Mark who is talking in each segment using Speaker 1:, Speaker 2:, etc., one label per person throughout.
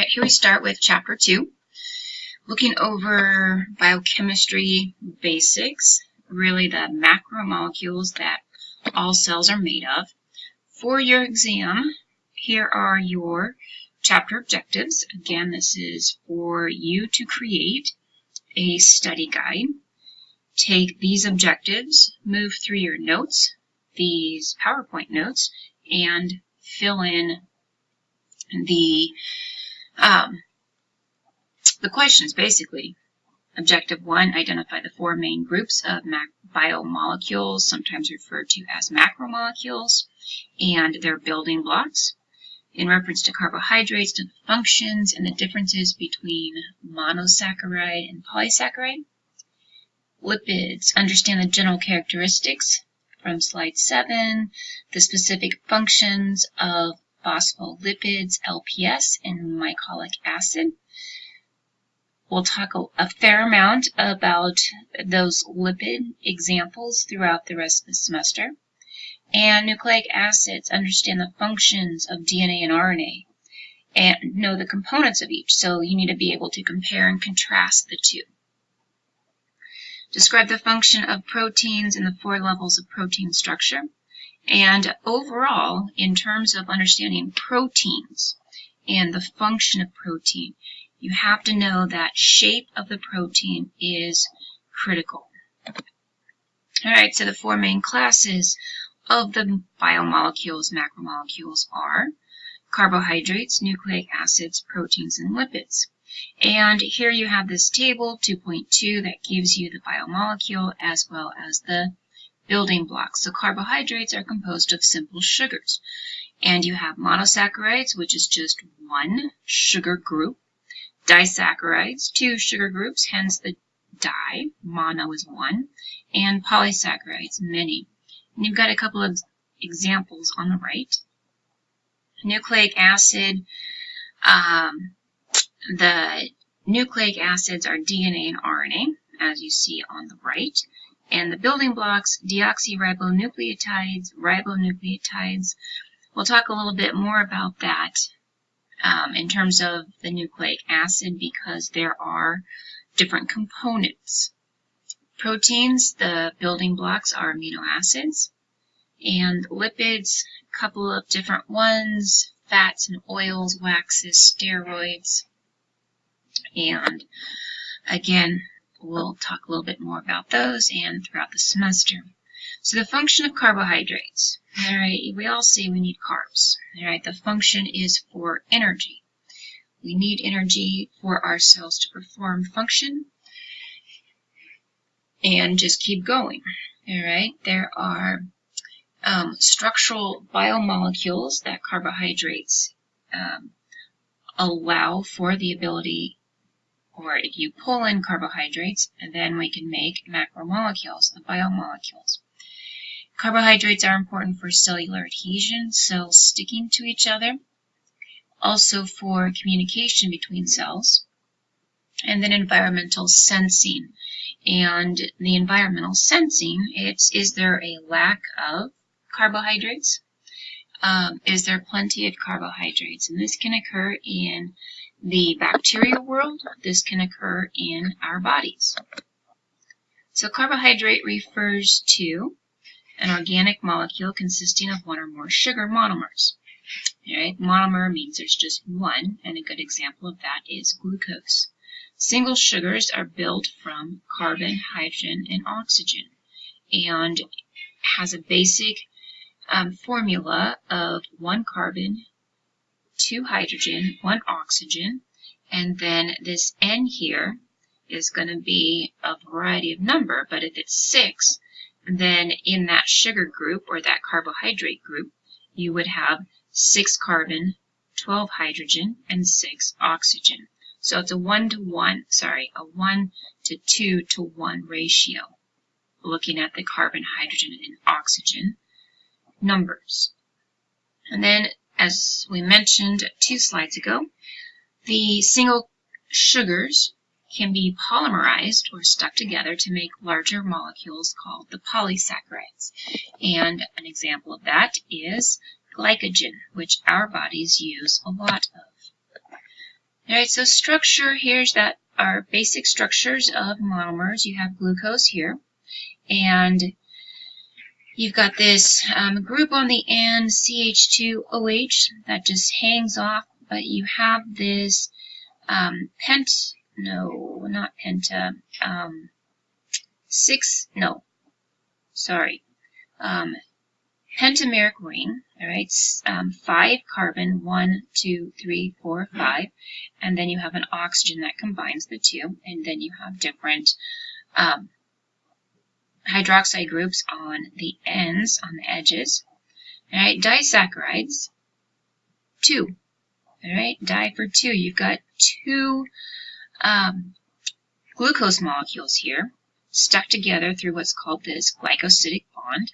Speaker 1: Alright, here we start with Chapter 2, looking over biochemistry basics, really the macromolecules that all cells are made of. For your exam, here are your chapter objectives. Again, this is for you to create a study guide. Take these objectives, move through your notes, these PowerPoint notes, and fill in the questions, basically. Objective 1, identify the 4 main groups of biomolecules, sometimes referred to as macromolecules, and their building blocks. In reference to carbohydrates, to the functions and the differences between monosaccharide and polysaccharide. Lipids, understand the general characteristics from slide 7, the specific functions of phospholipids, LPS, and mycolic acid. We'll talk a fair amount about those lipid examples throughout the rest of the semester. And nucleic acids, understand the functions of DNA and RNA and know the components of each, so you need to be able to compare and contrast the two. Describe the function of proteins and the 4 levels of protein structure. And overall, in terms of understanding proteins and the function of protein, you have to know that shape of the protein is critical. Alright, so the 4 main classes of the biomolecules, macromolecules, are carbohydrates, nucleic acids, proteins, and lipids. And here you have this table, 2.2, that gives you the biomolecule as well as the building blocks. So carbohydrates are composed of simple sugars. And you have monosaccharides, which is just one sugar group. Disaccharides, 2 sugar groups, hence the di, mono is 1. And polysaccharides, many. And you've got a couple of examples on the right. Nucleic acid, the nucleic acids are DNA and RNA, as you see on the right. And the building blocks, deoxyribonucleotides, ribonucleotides. We'll talk a little bit more about that in terms of the nucleic acid because there are different components. Proteins, the building blocks are amino acids. And lipids, a couple of different ones, fats and oils, waxes, steroids. And again, we'll talk a little bit more about those and throughout the semester. So the function of carbohydrates. All right, we all say we need carbs. All right, the function is for energy. We need energy for our cells to perform function and just keep going. All right, there are structural biomolecules that carbohydrates allow for the ability, or if you pull in carbohydrates, then we can make macromolecules, the biomolecules. Carbohydrates are important for cellular adhesion, cells sticking to each other, also for communication between cells, and then environmental sensing. And the environmental sensing, is there a lack of carbohydrates? Is there plenty of carbohydrates? And this can occur in the bacterial world. This can occur in our bodies. So carbohydrate refers to an organic molecule consisting of 1 or more sugar monomers. All right, monomer means there's just one, and a good example of that is glucose. Single sugars are built from carbon, hydrogen, and oxygen, and has a basic formula of 1 carbon, 2 hydrogen, 1 oxygen, and then this N here is going to be a variety of number, but if it's 6, then in that sugar group or that carbohydrate group, you would have 6 carbon, 12 hydrogen, and 6 oxygen. So it's a 1 to 1, a 1 to 2 to 1 ratio, looking at the carbon, hydrogen, and oxygen numbers. And then, as we mentioned 2 slides ago, the single sugars can be polymerized or stuck together to make larger molecules called the polysaccharides. And an example of that is glycogen, which our bodies use a lot of. All right, so structure, here's that our basic structures of monomers. You have glucose here, and you've got this group on the end, CH2OH, that just hangs off, but you have this pentameric ring, all right, 5 carbon, 1, 2, 3, 4, 5, and then you have an oxygen that combines the two, and then you have different hydroxide groups on the ends, on the edges. All right, disaccharides, 2. All right, di for 2. You've got 2 glucose molecules here stuck together through what's called this glycosidic bond.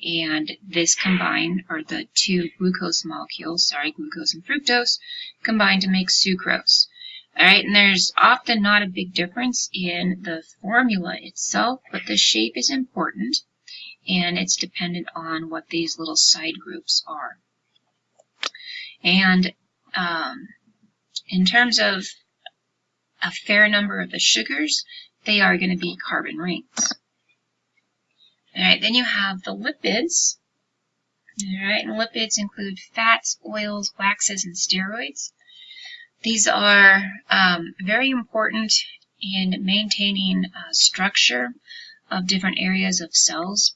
Speaker 1: And this combined, or the 2 glucose molecules, glucose and fructose, combine to make sucrose. All right, and there's often not a big difference in the formula itself, but the shape is important, and it's dependent on what these little side groups are. And in terms of a fair number of the sugars, they are going to be carbon rings. All right, then you have the lipids. All right, and lipids include fats, oils, waxes, and steroids. These are very important in maintaining structure of different areas of cells.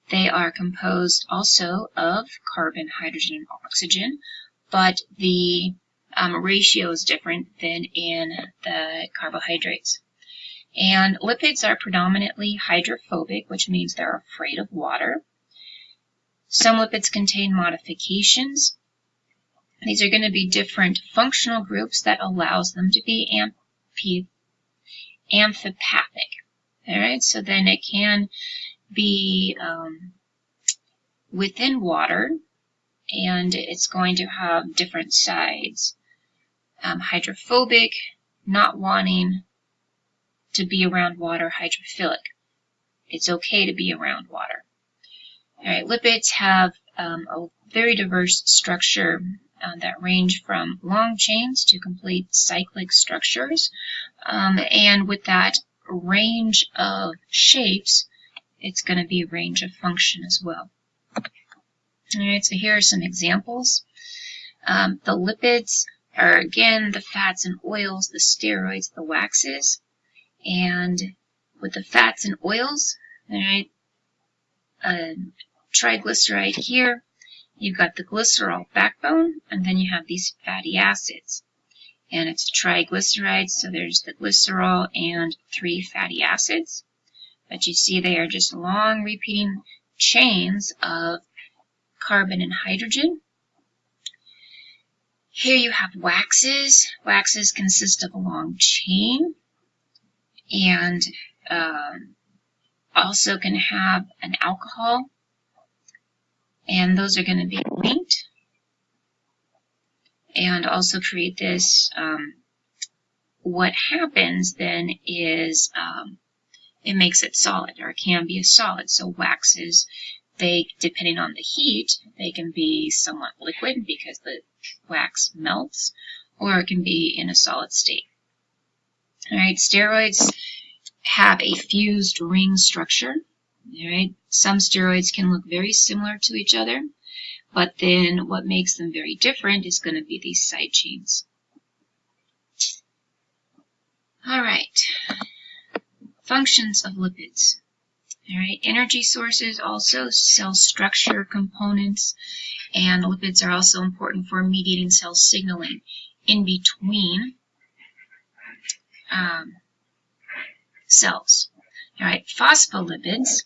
Speaker 1: They are composed also of carbon, hydrogen, and oxygen, but the ratio is different than in the carbohydrates. And lipids are predominantly hydrophobic, which means they're afraid of water. Some lipids contain modifications. These are going to be different functional groups that allows them to be amphipathic. All right, so then it can be within water, and it's going to have different sides. Hydrophobic, not wanting to be around water. Hydrophilic, it's okay to be around water. All right, lipids have a very diverse structure that range from long chains to complete cyclic structures. And with that range of shapes, it's going to be a range of function as well. All right, so here are some examples. The lipids are, again, the fats and oils, the steroids, the waxes. And with the fats and oils, all right, triglyceride here, you've got the glycerol backbone, and then you have these fatty acids. And it's triglycerides, so there's the glycerol and 3 fatty acids. But you see they are just long repeating chains of carbon and hydrogen. Here you have waxes. Waxes consist of a long chain, and also can have an alcohol, and those are going to be linked, and also create this. What happens then is it makes it solid, or it can be a solid. So waxes, they, depending on the heat, they can be somewhat liquid because the wax melts, or it can be in a solid state. All right, steroids have a fused ring structure. All right, some steroids can look very similar to each other, but then what makes them very different is going to be these side chains. All right, functions of lipids. All right, energy sources, also cell structure components, and lipids are also important for mediating cell signaling in between cells. All right, phospholipids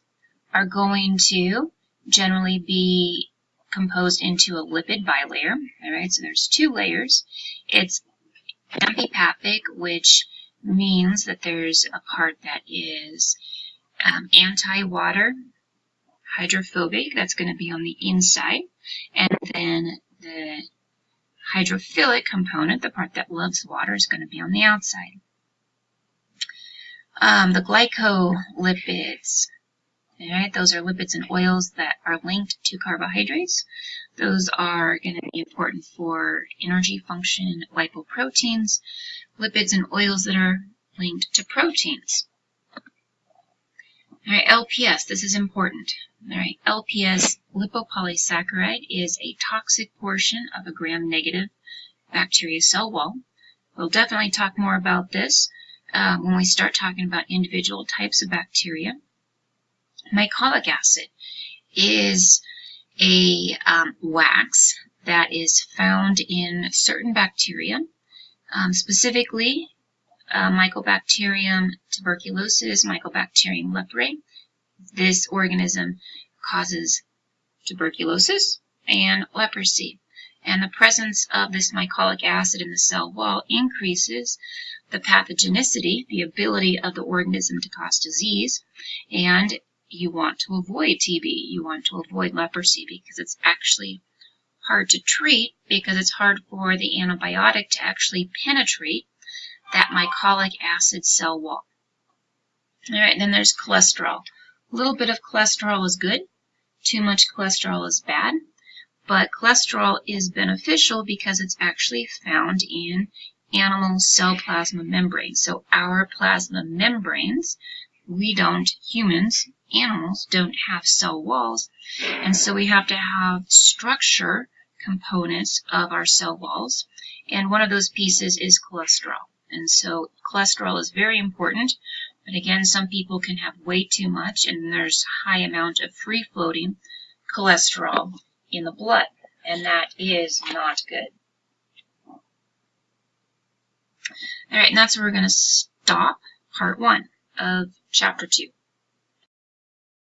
Speaker 1: are going to generally be composed into a lipid bilayer. All right, so there's 2 layers. It's amphipathic, which means that there's a part that is anti-water, hydrophobic, that's going to be on the inside, and then the hydrophilic component, the part that loves water, is going to be on the outside. The glycolipids, all right, those are lipids and oils that are linked to carbohydrates. Those are going to be important for energy function, lipoproteins, lipids and oils that are linked to proteins. All right, LPS, this is important. All right, LPS, lipopolysaccharide, is a toxic portion of a gram-negative bacteria cell wall. We'll definitely talk more about this when we start talking about individual types of bacteria. Mycolic acid is a wax that is found in certain bacteria, specifically Mycobacterium tuberculosis, Mycobacterium leprae. This organism causes tuberculosis and leprosy. And the presence of this mycolic acid in the cell wall increases the pathogenicity, the ability of the organism to cause disease. And you want to avoid TB, you want to avoid leprosy, because it's actually hard to treat, because it's hard for the antibiotic to actually penetrate that mycolic acid cell wall. All right, and then there's cholesterol. A little bit of cholesterol is good. Too much cholesterol is bad. But cholesterol is beneficial because it's actually found in animal cell plasma membranes. So our plasma membranes, humans, animals, don't have cell walls. And so we have to have structure components of our cell walls. And one of those pieces is cholesterol. And so cholesterol is very important. But again, some people can have way too much, and there's a high amount of free-floating cholesterol in the blood, and that is not good. All right, and that's where we're going to stop part 1 of chapter 2.